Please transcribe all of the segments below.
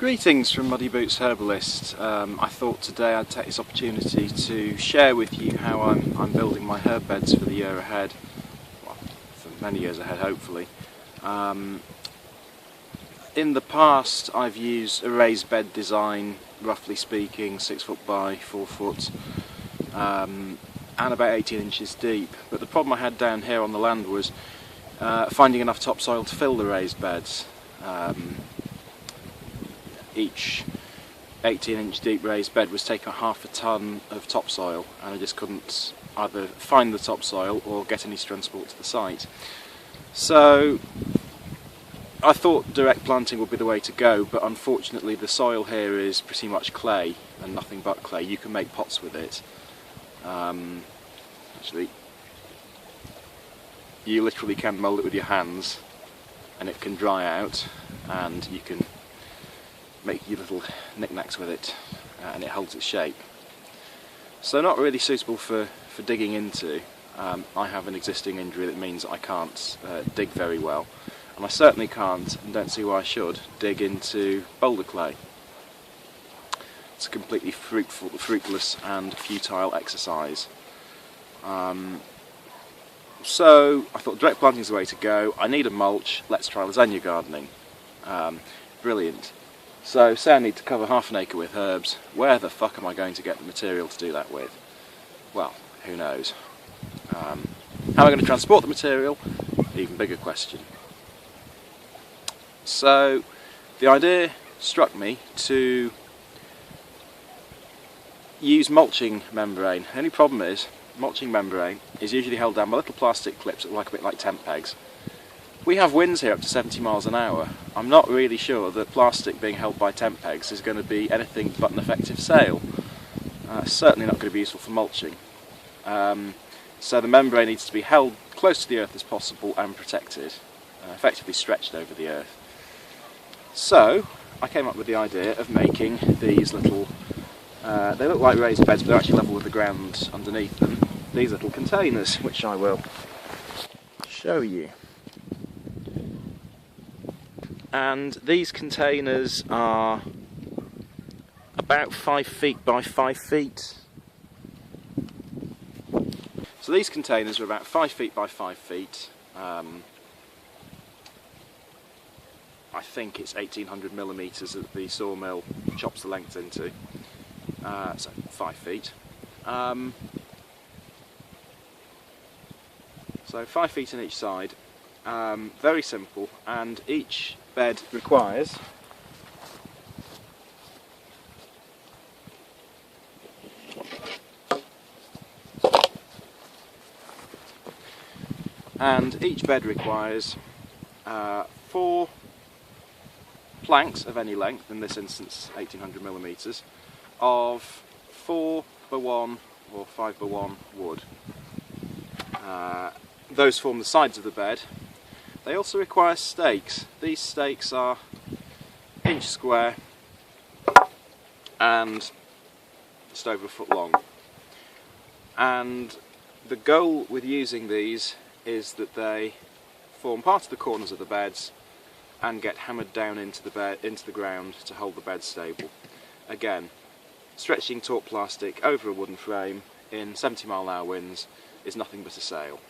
Greetings from Muddy Boots Herbalist. I thought today I'd take this opportunity to share with you how I'm building my herb beds for the year ahead, well, for many years ahead hopefully. In the past I've used a raised bed design, roughly speaking 6 foot by 4 foot and about 18 inches deep, but the problem I had down here on the land was finding enough topsoil to fill the raised beds. Each 18-inch deep raised bed was taking half a tonne of topsoil, and I just couldn't either find the topsoil or get any transport to the site. So I thought direct planting would be the way to go, but unfortunately the soil here is pretty much clay and nothing but clay. You can make pots with it. Actually, you literally can mould it with your hands and it can dry out, and you can make your little knickknacks with it, and it holds its shape. So not really suitable for digging into. I have an existing injury that means I can't dig very well, and I certainly can't, and don't see why I should, dig into boulder clay. It's a completely fruitless and futile exercise. So I thought direct planting is the way to go. I need a mulch, let's try Lasagne gardening. Brilliant. So say I need to cover half an acre with herbs. Where the fuck am I going to get the material to do that with? Well, who knows. How am I going to transport the material? Even bigger question. So the idea struck me to use mulching membrane. The only problem is, mulching membrane is usually held down by little plastic clips that look a bit like tent pegs. We have winds here up to 70 miles an hour. I'm not really sure that plastic being held by tent pegs is going to be anything but an effective sail. Certainly not going to be useful for mulching. So the membrane needs to be held close to the earth as possible and protected, effectively stretched over the earth. So I came up with the idea of making these little, they look like raised beds but they're actually level with the ground underneath them, these little containers, which I will show you. And these containers are about 5 feet by 5 feet. So these containers are about 5 feet by 5 feet. I think it's 1800 millimetres that the sawmill chops the length into. So 5 feet. So 5 feet on each side. Very simple, and each bed requires four planks of any length, in this instance 1800 millimetres, of 4 by 1 or 5 by 1 wood. Those form the sides of the bed. They also require stakes. These stakes are inch square and just over a foot long. And the goal with using these is that they form part of the corners of the beds and get hammered down into the ground to hold the bed stable. Again, stretching taut plastic over a wooden frame in 70-mile-an-hour winds is nothing but a sail.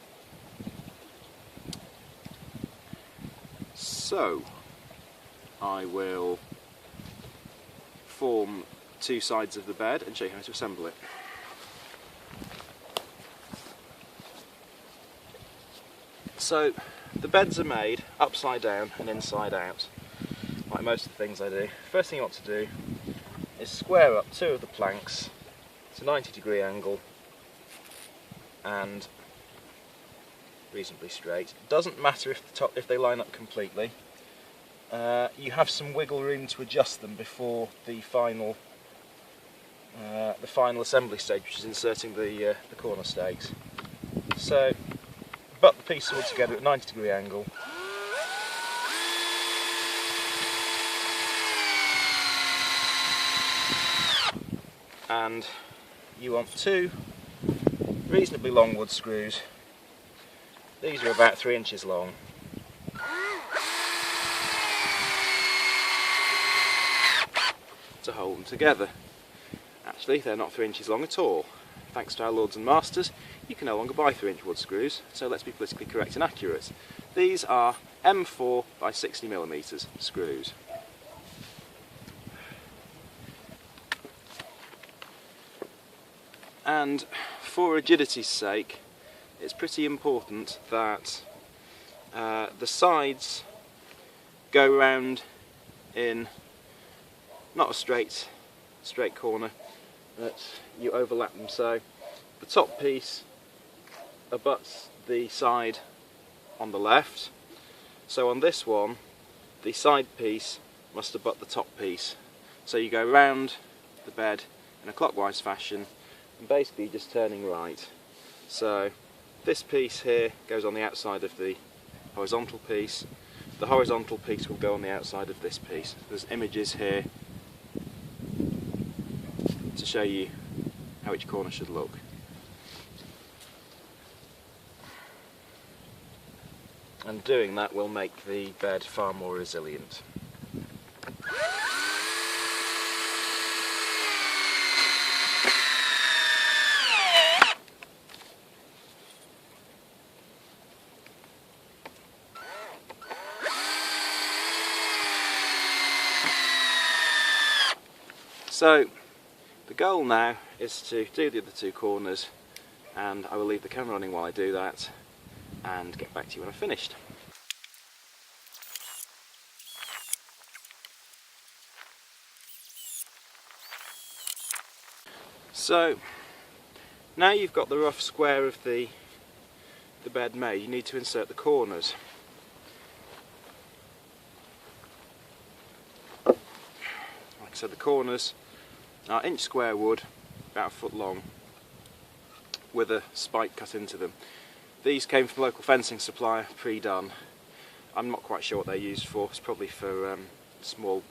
So I will form 2 sides of the bed and show you how to assemble it. So the beds are made upside down and inside out, like most of the things I do. First thing you want to do is square up 2 of the planks to a 90-degree angle and reasonably straight. Doesn't matter if they line up completely. You have some wiggle room to adjust them before the final assembly stage, which is inserting the corner stakes. So butt the pieces all together at a 90-degree angle. And you want 2 reasonably long wood screws. These are about 3 inches long. to hold them together. Actually, they're not 3 inches long at all. Thanks to our lords and masters, you can no longer buy 3-inch wood screws, so let's be politically correct and accurate. These are M4 by 60mm screws. And for rigidity's sake, it's pretty important that the sides go round in not a straight corner, but you overlap them, so the top piece abuts the side on the left. So on this one, the side piece must abut the top piece. So you go round the bed in a clockwise fashion and basically just turning right. So this piece here goes on the outside of the horizontal piece. The horizontal piece will go on the outside of this piece. There's images here to show you how each corner should look. And doing that will make the bed far more resilient. So the goal now is to do the other two corners, and I will leave the camera running while I do that and get back to you when I've finished. So now you've got the rough square of the bed made, you need to insert the corners. Like I said, the corners are inch square wood, about a foot long, with a spike cut into them. These came from a local fencing supplier, pre-done. I'm not quite sure what they're used for. It's probably for small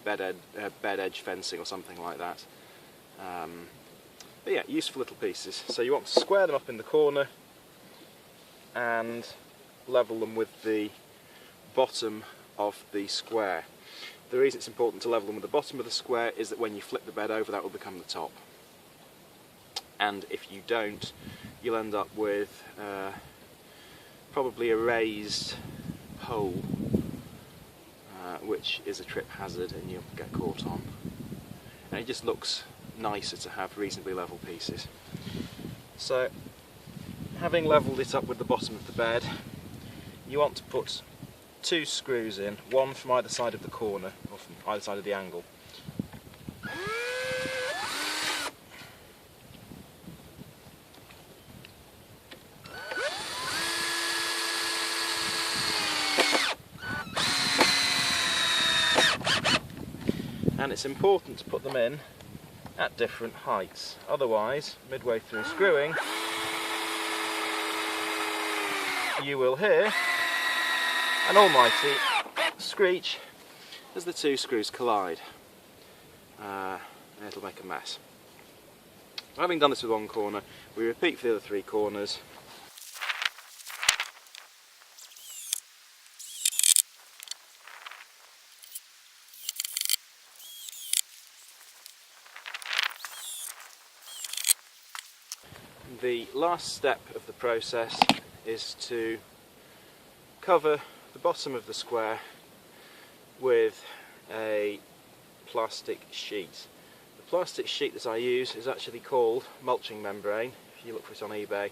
bed edge fencing or something like that. But yeah, useful little pieces. So you want to square them up in the corner and level them with the bottom of the square. The reason it's important to level them with the bottom of the square is that when you flip the bed over, that will become the top. And if you don't, you'll end up with probably a raised hole, which is a trip hazard and you'll get caught on. And it just looks nicer to have reasonably level pieces. So, having levelled it up with the bottom of the bed, you want to put 2 screws in, one from either side of the corner, or from either side of the angle. And it's important to put them in at different heights, otherwise midway through screwing you will hear an almighty screech as the 2 screws collide, and it'll make a mess. Having done this with one corner, we repeat for the other 3 corners. The last step of the process is to cover the bottom of the square with a plastic sheet. The plastic sheet that I use is actually called mulching membrane. If you look for it on eBay,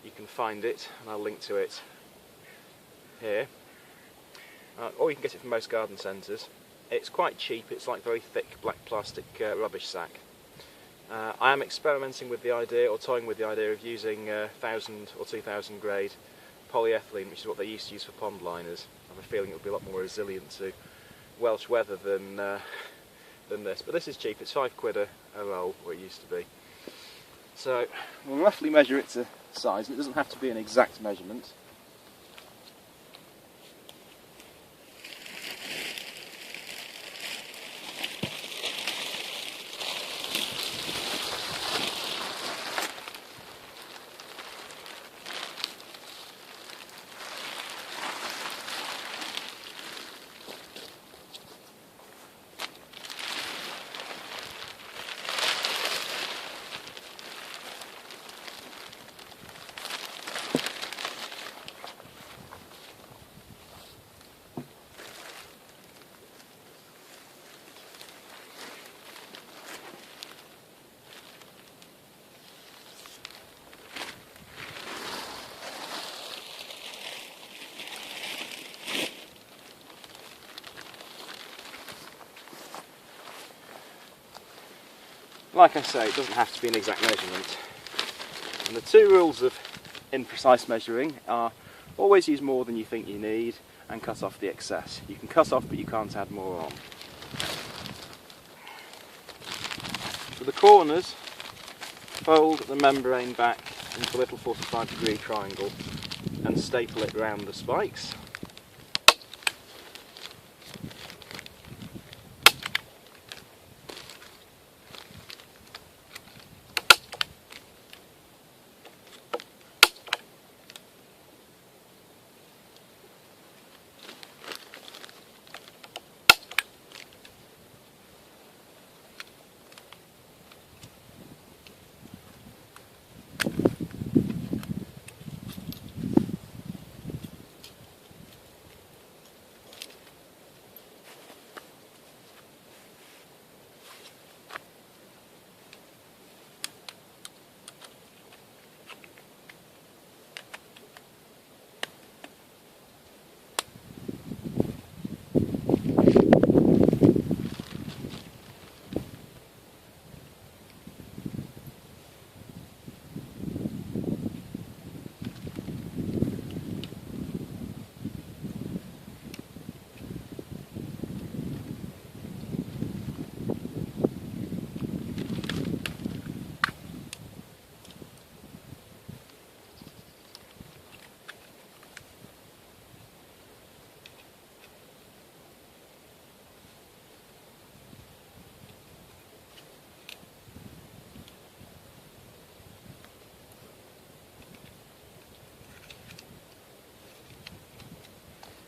you can find it, and I'll link to it here. Or you can get it from most garden centres. It's quite cheap, it's like very thick black plastic rubbish sack. I am experimenting with the idea, or toying with the idea, of using 1000 or 2000 grade polyethylene, which is what they used to use for pond liners. I have a feeling it will be a lot more resilient to Welsh weather than this. But this is cheap, it's £5 a roll, or it used to be. So we'll roughly measure it to size, and it doesn't have to be an exact measurement. Like I say, it doesn't have to be an exact measurement. And the two rules of imprecise measuring are always use more than you think you need and cut off the excess. You can cut off, but you can't add more on. For the corners, fold the membrane back into a little 45-degree triangle and staple it round the spikes.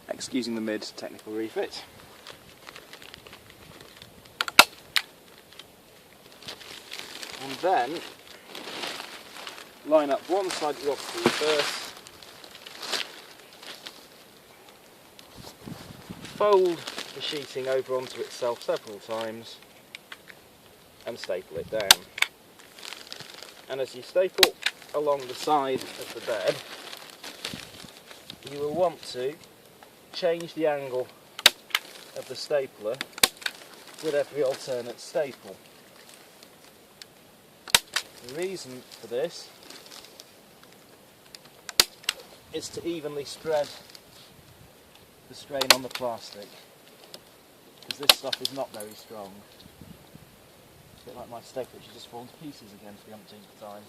Excusing the mid-technical refit. And then line up one side of the optical reverse, fold the sheeting over onto itself several times and staple it down. And as you staple along the side of the bed, you will want to change the angle of the stapler with every alternate staple. The reason for this is to evenly spread the strain on the plastic, because this stuff is not very strong. It's a bit like my stapler, which has just fallen to pieces again for the umpteenth time.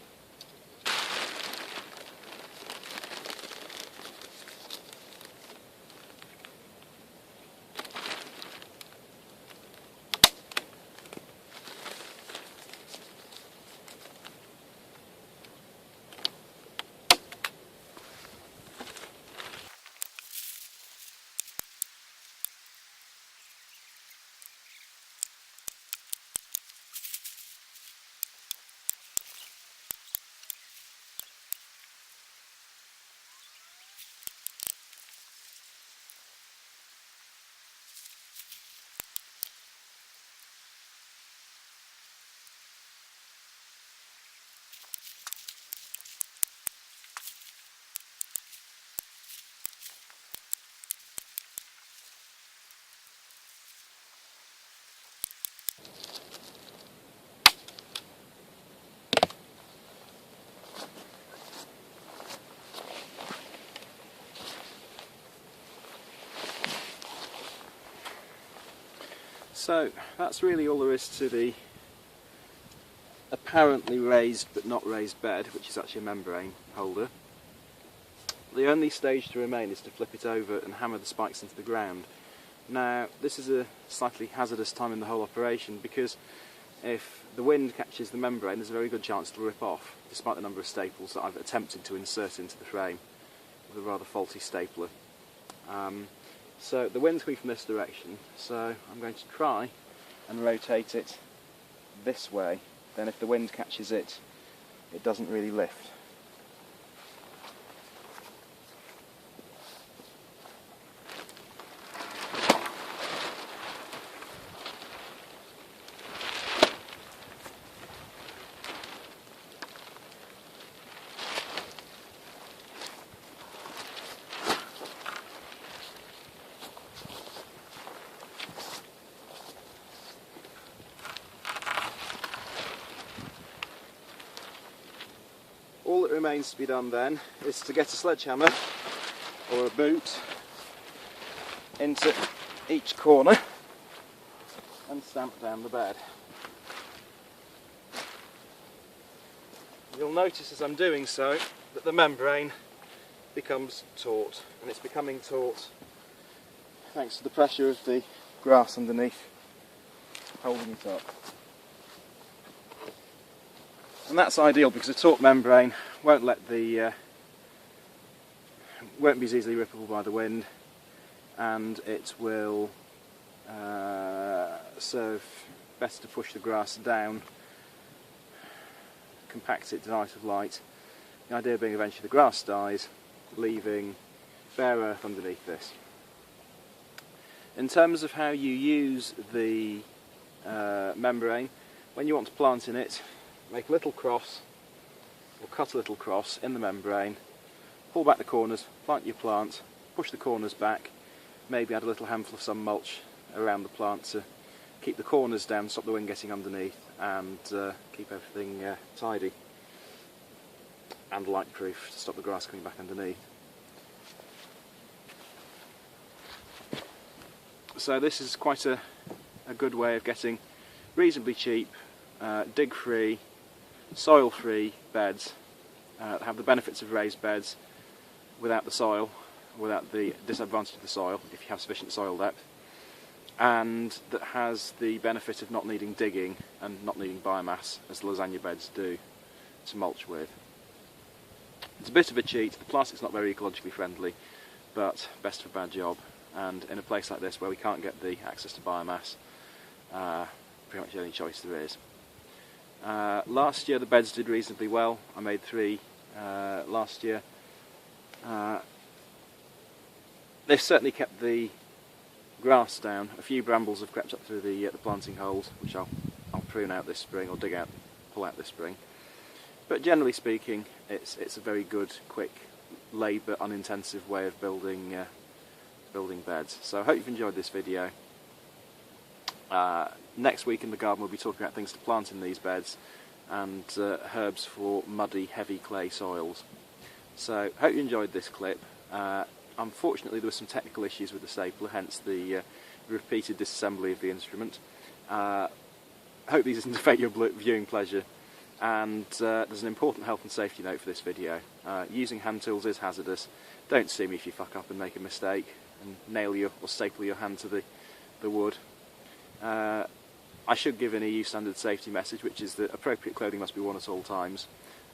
So that's really all there is to the apparently raised but not raised bed, which is actually a membrane holder. The only stage to remain is to flip it over and hammer the spikes into the ground. Now this is a slightly hazardous time in the whole operation, because if the wind catches the membrane there's a very good chance it'll rip off, despite the number of staples that I've attempted to insert into the frame with a rather faulty stapler. So the wind's coming from this direction, so I'm going to try and rotate it this way. Then if the wind catches it, it doesn't really lift. remains to be done then is to get a sledgehammer or a boot into each corner and stamp down the bed. You'll notice as I'm doing so that the membrane becomes taut, and it's becoming taut thanks to the pressure of the grass underneath holding it up. And that's ideal because a taut membrane won't be as easily rippable by the wind, and it will serve better to push the grass down, compact it, deny it of light. The idea being eventually the grass dies, leaving bare earth underneath this. In terms of how you use the membrane, when you want to plant in it, make a little cross, or cut a little cross in the membrane, pull back the corners, plant your plant, push the corners back, maybe add a little handful of some mulch around the plant to keep the corners down, stop the wind getting underneath, and keep everything tidy and light proof to stop the grass coming back underneath. So this is quite a good way of getting reasonably cheap, dig free, soil free beds that have the benefits of raised beds without the soil, without the disadvantage of the soil if you have sufficient soil depth, and that has the benefit of not needing digging and not needing biomass as the Lasagne beds do to mulch with. It's a bit of a cheat, the plastic's not very ecologically friendly, but best for a bad job, and in a place like this where we can't get the access to biomass, pretty much the only choice there is. Last year the beds did reasonably well. I made 3 last year. They've certainly kept the grass down. A few brambles have crept up through the planting holes, which I'll prune out this spring, or pull out this spring. But generally speaking, it's a very good, quick, labour unintensive way of building beds. So I hope you've enjoyed this video. Next week in the garden we'll be talking about things to plant in these beds and herbs for muddy, heavy clay soils. So hope you enjoyed this clip. Unfortunately there were some technical issues with the stapler, hence the repeated disassembly of the instrument. Hope these doesn't affect your viewing pleasure. And there's an important health and safety note for this video. Using hand tools is hazardous. Don't sue me if you fuck up and make a mistake and nail or staple your hand to the wood. I should give an EU standard safety message, which is that appropriate clothing must be worn at all times.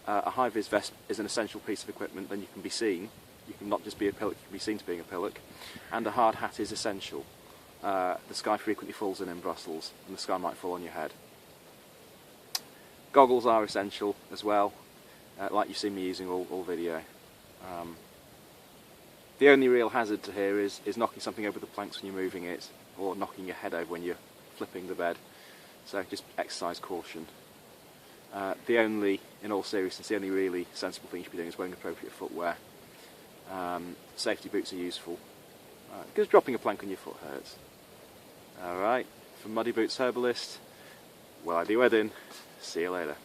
A high-vis vest is an essential piece of equipment, then you can be seen. You can not just be a pillock, you can be seen to being a pillock. And a hard hat is essential. The sky frequently falls in Brussels, and the sky might fall on your head. Goggles are essential as well, like you've seen me using all video. The only real hazard to here is knocking something over the planks when you're moving it, or knocking your head over when you're flipping the bed. So just exercise caution. In all seriousness, the only really sensible thing you should be doing is wearing appropriate footwear. Safety boots are useful, because dropping a plank on your foot hurts. Alright, from Muddy Boots Herbalist, well I be wedding. See you later.